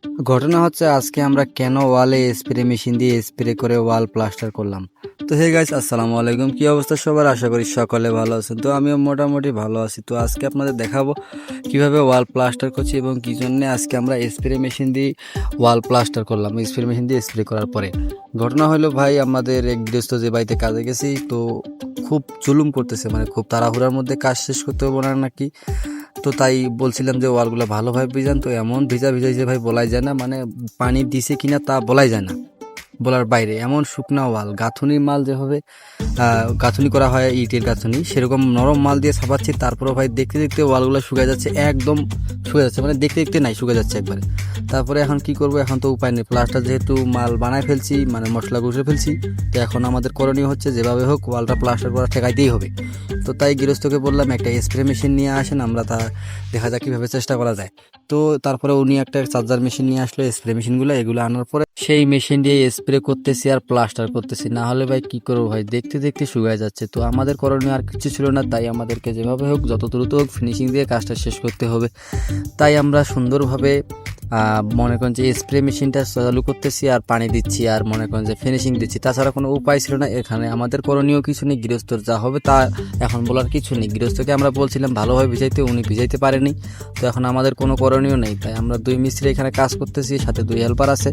ঘটনা হচ্ছে আজকে আমরা কেন ওয়ালে স্প্রে মেশিন দিয়ে স্প্রে করে ওয়াল প্লাস্টার করলাম। তো হে গাইস, আসসালামু আলাইকুম। কি অবস্থা সবার? আশা করি সকলে ভালো আছেন। তো আমিও মোটামুটি ভালো আছি। তো আজকে আপনাদের দেখাবো কিভাবে ওয়াল প্লাস্টার করছি এবং কি জন্য আজকে আমরা স্প্রে মেশিন দিয়ে ওয়াল প্লাস্টার করলাম। স্প্রে মেশিন দিয়ে স্প্রে করার পরে ঘটনা হলো ভাই, আমাদের এক গৃহস্থ যে বাড়িতে কাজে গেছি, তো খুব জুলুম করতেছে, মানে খুব তাড়াহুড়ার মধ্যে কাজ শেষ করতে হবে না নাকি। তো তাই বলছিলাম যে ওয়ালগুলো ভালোভাবে ভিজান। তো এমন ভিজাইছে ভাই, বলাই যায় না, মানে পানি দিছে কিনা তা বলাই যায় না, বলার বাইরে। এমন শুকনা ওয়াল, গাঁথুনির মাল যেভাবে গাঁথুনি করা হয়, ইটের গাঁথুনি, সেরকম নরম মাল দিয়ে ছাপাচ্ছি। তারপরেও ভাই দেখতে দেখতে ওয়ালগুলো শুকিয়ে যাচ্ছে, একদম শুকিয়ে যাচ্ছে, মানে দেখতে দেখতে নাই, শুকিয়ে যাচ্ছে একবারে। তারপরে এখন কি করব, এখন তো উপায় নেই, প্লাস্টার যেহেতু মাল বানায় ফেলছি, মানে মশলা ঘষে ফেলছি, তো এখন আমাদের করণীয় হচ্ছে যেভাবে হোক ওয়ালটা প্লাস্টার করা ঠেকাইতেই হবে। তো তাই গৃহস্থকে বললাম একটা স্প্রে মেশিন নিয়ে আসেন, আমরা তা দেখা যাক কীভাবে চেষ্টা করা যায়। তো তারপরে উনি একটা চার্জার মেশিন নিয়ে আসলো, স্প্রে মেশিনগুলো এগুলো আনার পরে সেই মেশিন দিয়ে স্প্রে করতেছি আর প্লাস্টার করতেছি। না হলে ভাই কি করবো ভাই, দেখতে দেখতে শুকায় যাচ্ছে। তো আমাদের করণীয় আর কিছু ছিল না, তাই আমাদেরকে যেভাবে হোক যত দ্রুত হোক ফিনিশিং দিয়ে কাজটা শেষ করতে হবে। তাই আমরা সুন্দরভাবে মনে করেন যে স্প্রে মেশিনটা চালু করতেছি আর পানি দিচ্ছি আর মনে করেন যে ফিনিশিং দিচ্ছি, তাছাড়া কোনো উপায় ছিল না। এখানে আমাদের করণীয় কিছু নেই, গৃহস্থর যা হবে তা এখন বলার কিছু নেই। গৃহস্থকে আমরা বলছিলাম ভালোভাবে ভিজাইতে, উনি ভিজাইতে পারেনি। তো এখন আমাদের কোনো করণীয় নেই, তাই আমরা দুই মিস্ত্রি এখানে কাজ করতেছি, সাথে দুই হেল্পার আছে।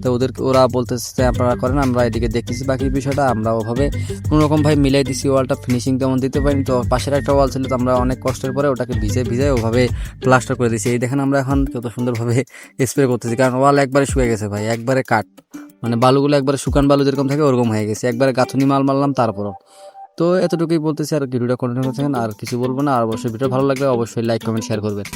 তো ওরা বলতেছে যে আপনারা করেন, আমরা এদিকে দেখতেছি বাকি বিষয়টা। আমরা ওভাবে কোনোরকম ভাই মিলাই দিছি, ওয়ালটা ফিনিশিং তেমন দিতে পারিনি। তো পাশের একটা ওয়াল ছিল, তো আমরা অনেক কষ্টের পরে ওটাকে ভিজাই ওভাবে প্লাস্টার করে দিয়েছি। এই দেখেন আমরা এখন কত সুন্দরভাবে স্প্রে করতেছি, কারণ ওয়াল একবারে শুকিয়ে গেছে ভাই, একবারে কাট, মানে বালুগুলো একবারে শুকান বালু যেরকম থাকে ওরকম হয়ে গেছে, একবারে গাঁথুনি মাল মারলাম তারপরও। তো এতটুকুই বলতেছি, আর ভিডিওটা কন্টিনিউ করছেন, আর কিছু বলবো না। আর অবশ্যই ভিডিও ভালো লাগলে অবশ্যই লাইক কমেন্ট শেয়ার করবেন।